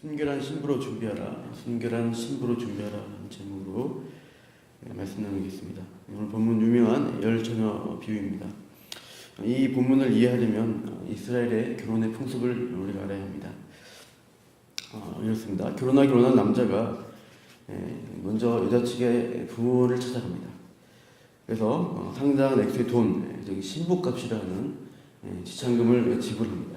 순결한 신부로 준비하라, 순결한 신부로 준비하라 하는 제목으로 말씀 나누겠습니다. 오늘 본문 유명한 열 처녀 비유입니다. 이 본문을 이해하려면 이스라엘의 결혼의 풍습을 우리가 알아야 합니다. 이렇습니다. 결혼하기로 한 남자가 먼저 여자 측의 부모를 찾아갑니다. 그래서 상당한 액수의 돈, 신부값이라는 지참금을 지불합니다.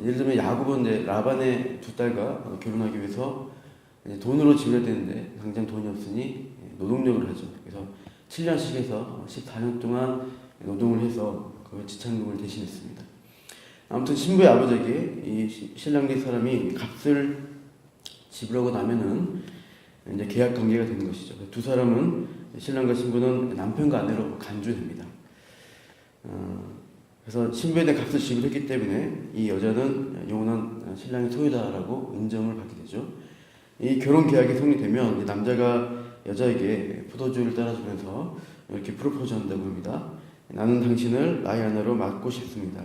예를 들면 야곱은 라반의 두 딸과 결혼하기 위해서 돈으로 지불해야 되는데 당장 돈이 없으니 노동력을 하죠. 그래서 7년씩 해서 14년 동안 노동을 해서 그 지참금을 대신했습니다. 아무튼 신부의 아버지에게 이 신랑된 사람이 값을 지불하고 나면은 이제 계약 관계가 되는 것이죠. 두 사람은, 신랑과 신부는 남편과 아내로 간주됩니다. 그래서 신부에 대한 값을 지불했기 때문에 이 여자는 영원한 신랑의 소유다라고 인정을 받게 되죠. 이 결혼 계약이 성립되면 남자가 여자에게 포도주를 따라주면서 이렇게 프로포즈한다고 합니다. 나는 당신을 나의 아내로 맡고 싶습니다.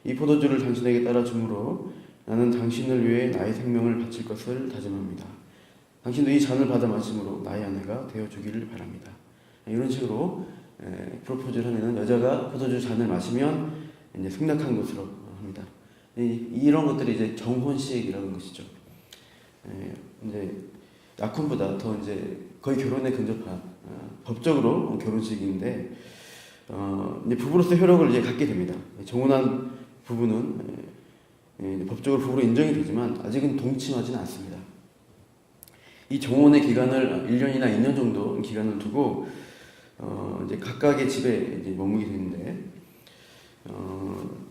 이 포도주를 당신에게 따라주므로 나는 당신을 위해 나의 생명을 바칠 것을 다짐합니다. 당신도 이 잔을 받아 마심으로 나의 아내가 되어주기를 바랍니다. 이런 식으로 프로포즈를 하면은 여자가 포도주 잔을 마시면 이제 승낙한 것으로 합니다. 이런 것들이 이제 정혼식이라는 것이죠. 이제 약혼보다 더 이제 거의 결혼에 근접한 법적으로 결혼식인데 이제 부부로서 혈육을 이제 갖게 됩니다. 정혼한 부부는 법적으로 부부로 인정이 되지만 아직은 동침하지는 않습니다. 이 정혼의 기간을 1년이나 2년 정도 기간을 두고 이제 각각의 집에 이제 머무게 되는데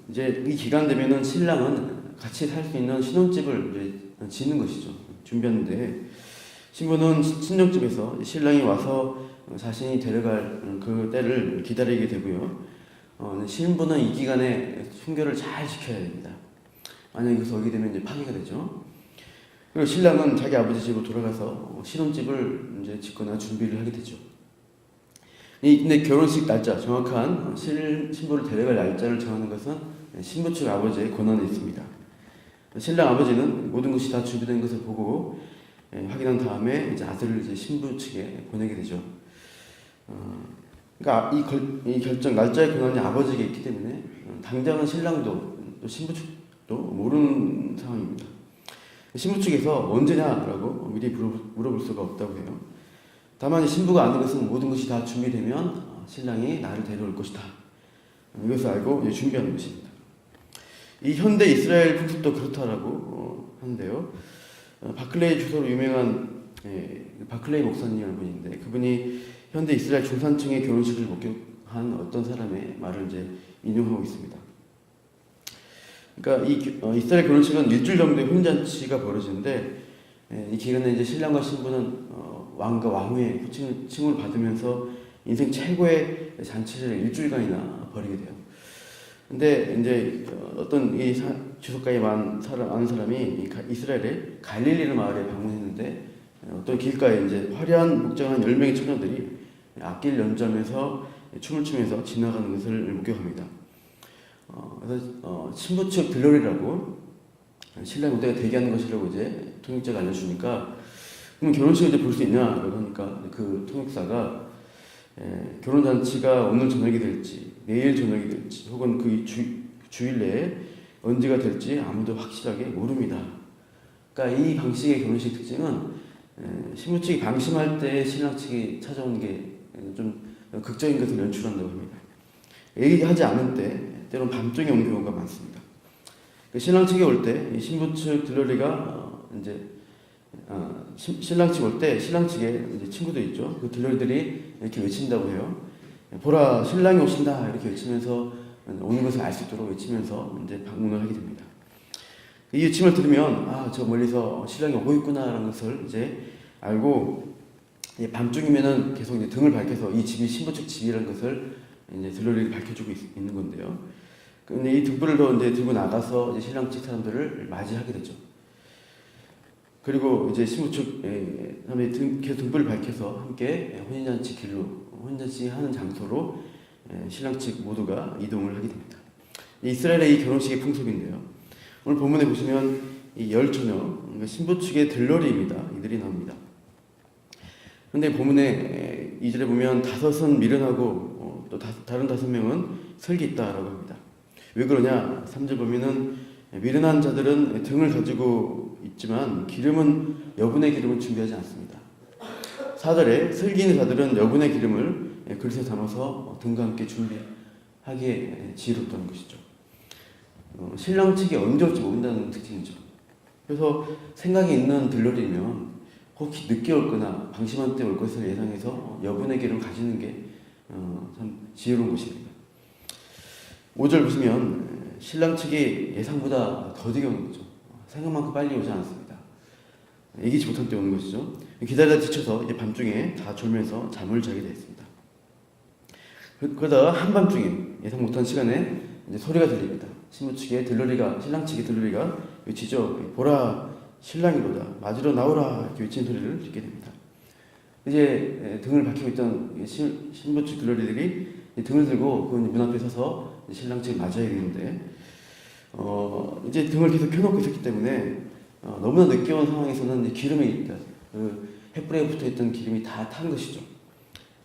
이제 이 기간 되면은 신랑은 같이 살 수 있는 신혼집을 이제 짓는 것이죠. 준비하는데 신부는 친정집에서 신랑이 와서 자신이 데려갈 그 때를 기다리게 되고요. 신부는 이 기간에 순결을 잘 지켜야 됩니다. 만약 여기서 오게 되면 이제 파기가 되죠. 그리고 신랑은 자기 아버지 집으로 돌아가서 신혼집을 이제 짓거나 준비를 하게 되죠. 근데 결혼식 날짜, 정확한 신부를 데려갈 날짜를 정하는 것은 신부 측 아버지의 권한에 있습니다. 신랑 아버지는 모든 것이 다 준비된 것을 보고 확인한 다음에 이제 아들을 이제 신부 측에 보내게 되죠. 그러니까 이 결정 날짜의 권한이 아버지에게 있기 때문에 당장은 신랑도 또 신부 측도 모르는 상황입니다. 신부 측에서 언제냐라고 미리 물어볼 수가 없다고 해요. 다만 신부가 아는 것은 모든 것이 다 준비되면 신랑이 나를 데려올 것이다. 이것을 알고 이제 준비하는 것입니다. 이 현대 이스라엘 풍습도 그렇다라고 하는데요. 바클레이 주소로 유명한 바클레이 목사님이라는 분인데 그분이 현대 이스라엘 중산층의 결혼식을 목격한 어떤 사람의 말을 이제 인용하고 있습니다. 그러니까 이 이스라엘 결혼식은 일주일 정도의 혼인잔치가 벌어지는데 이 기간에 이제 신랑과 신부는 왕과 왕후의 칭을 받으면서 인생 최고의 잔치를 일주일간이나 벌이게 돼요. 근데 이제 어떤 이 주석가에 아는 사람이 이스라엘의 갈릴리 마을에 방문했는데 어떤 길가에 이제 화려한 목장한 10명의 처녀들이 악기를 연주하면서 춤을 추면서 지나가는 것을 목격합니다. 그래서 신부 측 들러리라고 신랑 무대가 대기하는 것이라고 이제 통역자가 알려주니까 그럼 결혼식을 이제 볼 수 있냐라고 하니까 그 통역사가 결혼잔치가 오늘 저녁이 될지 내일 저녁이 될지 혹은 그 주일 내에 언제가 될지 아무도 확실하게 모릅니다. 그러니까 이 방식의 결혼식 특징은 신부 측이 방심할 때 신랑 측이 찾아오는 게 좀 극적인 것을 연출한다고 합니다. 얘기하지 않을 때 때로는 밤중에 오는 경우가 많습니다. 신랑 측에 올 때 신부 측 들러리가 이제 신랑 측 올 때 신랑 측에 이제 친구들 있죠. 그 들러리들이 이렇게 외친다고 해요. 보라, 신랑이 오신다 이렇게 외치면서 오는 것을 알 수 있도록 외치면서 이제 방문을 하게 됩니다. 이 외침을 들으면 저 멀리서 신랑이 오고 있구나라는 것을 이제 알고 밤중이면은 계속 이제 등을 밝혀서 이 집이 신부 측 집이라는 것을 이제 들러리를 밝혀주고 있는 건데요. 근데 이 등불을 더 이제 들고 나가서 이제 신랑 측 사람들을 맞이하게 되죠. 그리고 이제 신부 측 사람들이 계속 등불을 밝혀서 함께 혼인잔치 길로, 혼인잔치 하는 장소로 신랑 측 모두가 이동을 하게 됩니다. 이스라엘의 이 결혼식의 풍습인데요. 오늘 본문에 보시면 이 열 처녀, 그러니까 신부 측의 들러리입니다. 이들이 나옵니다. 그런데 본문에 2절에 보면 다섯은 미련하고 또 다른 5명은 설기 있다라고 합니다. 왜 그러냐? 3절 보면은 미련한 자들은 등을 가지고 있지만 여분의 기름을 준비하지 않습니다. 4절에 설기 있는 자들은 여분의 기름을 그릇에 담아서 등과 함께 준비하기에 지혜롭다는 것이죠. 신랑 측이 언제 올지 모른다는 특징이죠. 그래서 생각이 있는 들러리면 혹시 늦게 올 거나 방심한 때 올 것을 예상해서 여분의 기름을 가지는 게 참 지혜로운 것입니다. 5절 보시면 신랑 측이 예상보다 더디게 오는 거죠. 생각만큼 빨리 오지 않았습니다. 예기치 못한 때 오는 것이죠. 기다리다 지쳐서 이제 밤중에 다 졸면서 잠을 자게 되었습니다. 그러다가 한밤중에 예상 못한 시간에 이제 소리가 들립니다. 신랑 측의 들러리가 외치죠. 보라, 신랑이로다. 맞으러 나오라. 이렇게 외치는 소리를 듣게 됩니다. 이제 등을 밝히고 있던 신부 측 들러리들이 등을 들고 그 문 앞에 서서 신랑 측을 맞아야 되는데 이제 등을 계속 켜놓고 있었기 때문에 너무나 늦게 온 상황에서는 기름이 그 횃불에 붙어있던 기름이 다 탄 것이죠.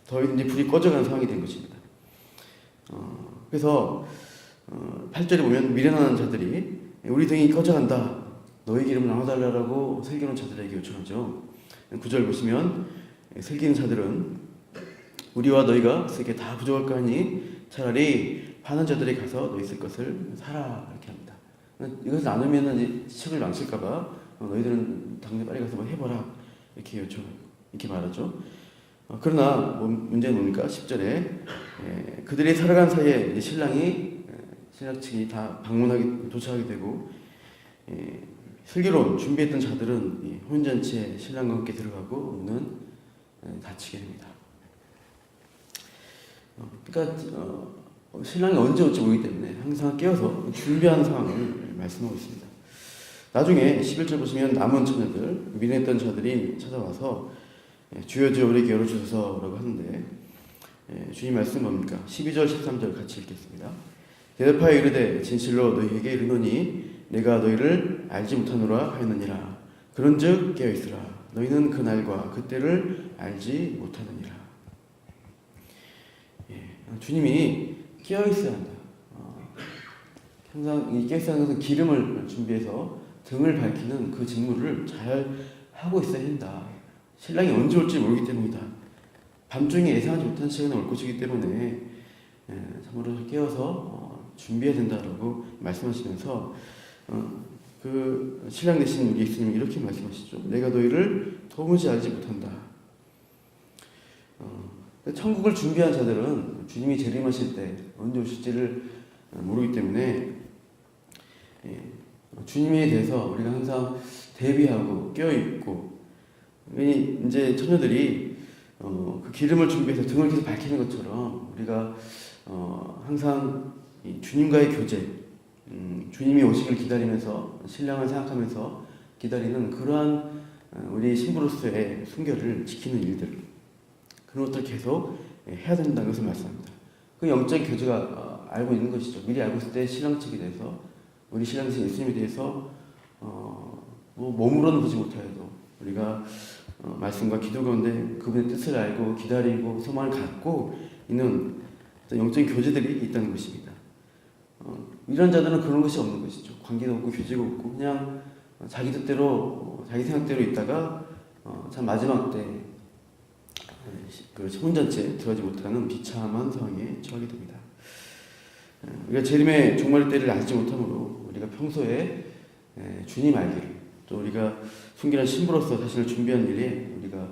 더 이제 불이 꺼져가는 상황이 된 것입니다. 그래서 8절에 보면 미련한 자들이 우리 등이 꺼져간다. 너희 기름을 나눠달라고 슬기로운 자들에게 요청하죠. 9절 보시면 슬기는 자들은 우리와 너희가 쓰기에 다 부족할까 하니 차라리 파는 자들이 가서 너희 쓸 것을 사라 이렇게 합니다. 이것을 나누면 이제 식을 망칠까봐 너희들은 당장 빨리 가서 뭐 해봐라 이렇게 말하죠. 그러나 문제는 뭡니까? 10절에 그들이 살아간 사이에 신랑 측이 다 도착하게 되고 슬기로운 준비했던 자들은 혼인잔치에 신랑과 함께 들어가고 문은 닫히게 됩니다. 그러니까 신랑이 언제 올지 모르기 때문에 항상 깨어서 준비하는 상황을 말씀하고 있습니다. 나중에 11절 보시면 남은 처녀들, 미련했던 자들이 찾아와서 주여 주여 우리에게 열어주소서라고 하는데 주님 말씀 뭡니까? 12절 13절 같이 읽겠습니다. 대답하여 이르되 진실로 너희에게 이르노니 내가 너희를 알지 못하노라 하였느니라. 그런즉 깨어있으라. 너희는 그 날과 그때를 알지 못하느니라. 주님이 깨어있어야 한다. 항상 이 깨어있어야 하는 것은 기름을 준비해서 등을 밝히는 그 직무를 잘 하고 있어야 한다. 신랑이 언제 올지 모르기 때문이다. 밤중에 예상하지 못한 시간에 올 것이기 때문에 참으로 깨어서 준비해야 된다라고 말씀하시면서 그 신랑 되신 우리 예수님이 이렇게 말씀하시죠. 내가 너희를 도무지 알지 못한다. 천국을 준비한 자들은 주님이 재림하실 때 언제 오실지를 모르기 때문에 주님에 대해서 우리가 항상 대비하고 깨어있고 이제 처녀들이 그 기름을 준비해서 등을 계속 밝히는 것처럼 우리가 항상 주님과의 교제, 주님이 오시길 기다리면서 신랑을 생각하면서 기다리는 그러한 우리 신부로서의 순결을 지키는 일들, 그런 것들을 계속 해야 된다는 것을 말씀합니다. 그 영적 교제가 알고 있는 것이죠. 미리 알고 있을 때 신랑 측에 대해서, 우리 신랑 측 예수님에 대해서 뭐 몸으로는 보지 못하여도 우리가 말씀과 기도 가운데 그분의 뜻을 알고 기다리고 소망을 갖고 있는 영적인 교제들이 있다는 것입니다. 이런 자들은 그런 것이 없는 것이죠. 관계도 없고 교제가 없고 그냥 자기 뜻대로 자기 생각대로 있다가 참 마지막 때 그 혼잔치에 들어가지 못하는 비참한 상황에 처하게 됩니다. 우리가 재림의 종말의 때를 알지 못하므로 우리가 평소에 주님 알기를, 또 우리가 순결한 신부로서 자신을 준비한 일에 우리가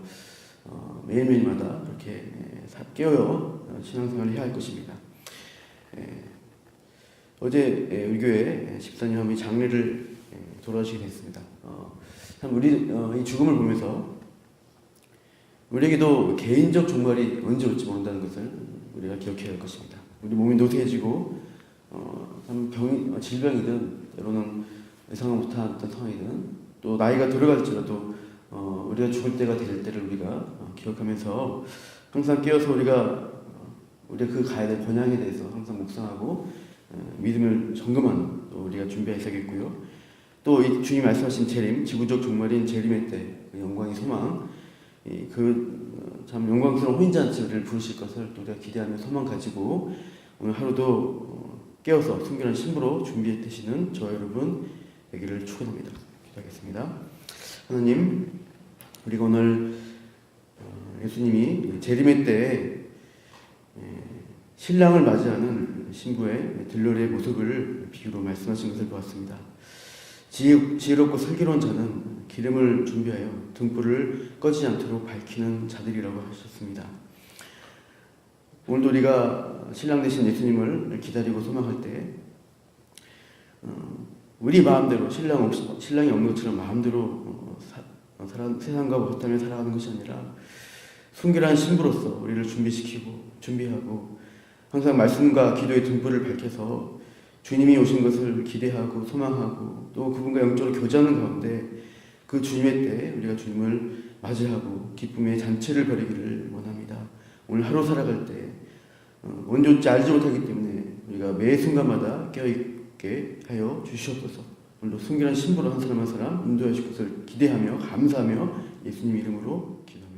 매일매일마다 그렇게 깨어 신앙생활을 해야 할 것입니다. 어제 우리 교회 집사님 한 분이 장례를 돌아가시게 됐습니다. 참 우리 이 죽음을 보면서 우리에게도 개인적 종말이 언제 올지 모른다는 것을 우리가 기억해야 할 것입니다. 우리 몸이 노쇠해지고 참 질병이든 때로는 예상 못한 어떤 상황이든 또 나이가 들어갈지라도 우리가 죽을 때가 될 때를 우리가 기억하면서 항상 깨어서 우리가 그 가야 될 본향에 대해서 항상 묵상하고 믿음을 점검하는 또 우리가 준비해야겠고요. 또 이 주님 말씀하신 재림, 지구적 종말인 재림의 때 그 영광의 소망, 참 영광스러운 혼인잔치를 부르실 것을 또 우리가 기대하며 소망 가지고 오늘 하루도 깨어서 순결한 신부로 준비해 되시는 저와 여러분 되기를 축원합니다. 기도하겠습니다. 하나님, 우리가 오늘 예수님이 재림의 때 신랑을 맞이하는 신부의 들러리의 모습을 비유로 말씀하신 것을 보았습니다. 지혜롭고 슬기로운 자는 기름을 준비하여 등불을 꺼지지 않도록 밝히는 자들이라고 하셨습니다. 오늘도 우리가 신랑 되신 예수님을 기다리고 소망할 때 우리 마음대로 신랑이 없는 것처럼 마음대로 세상과 못하며 살아가는 것이 아니라 순결한 신부로서 우리를 준비하고 항상 말씀과 기도의 등불을 밝혀서 주님이 오신 것을 기대하고 소망하고 또 그분과 영적으로 교제하는 가운데 그 주님의 때 우리가 주님을 맞이하고 기쁨의 잔치를 벌이기를 원합니다. 오늘 하루 살아갈 때 원조차 알지 못하기 때문에 우리가 매 순간마다 깨어있게 하여 주시옵소서. 오늘도 순결한 신부로 한 사람 한 사람 인도해 주실 것을 기대하며 감사하며 예수님 이름으로 기도합니다.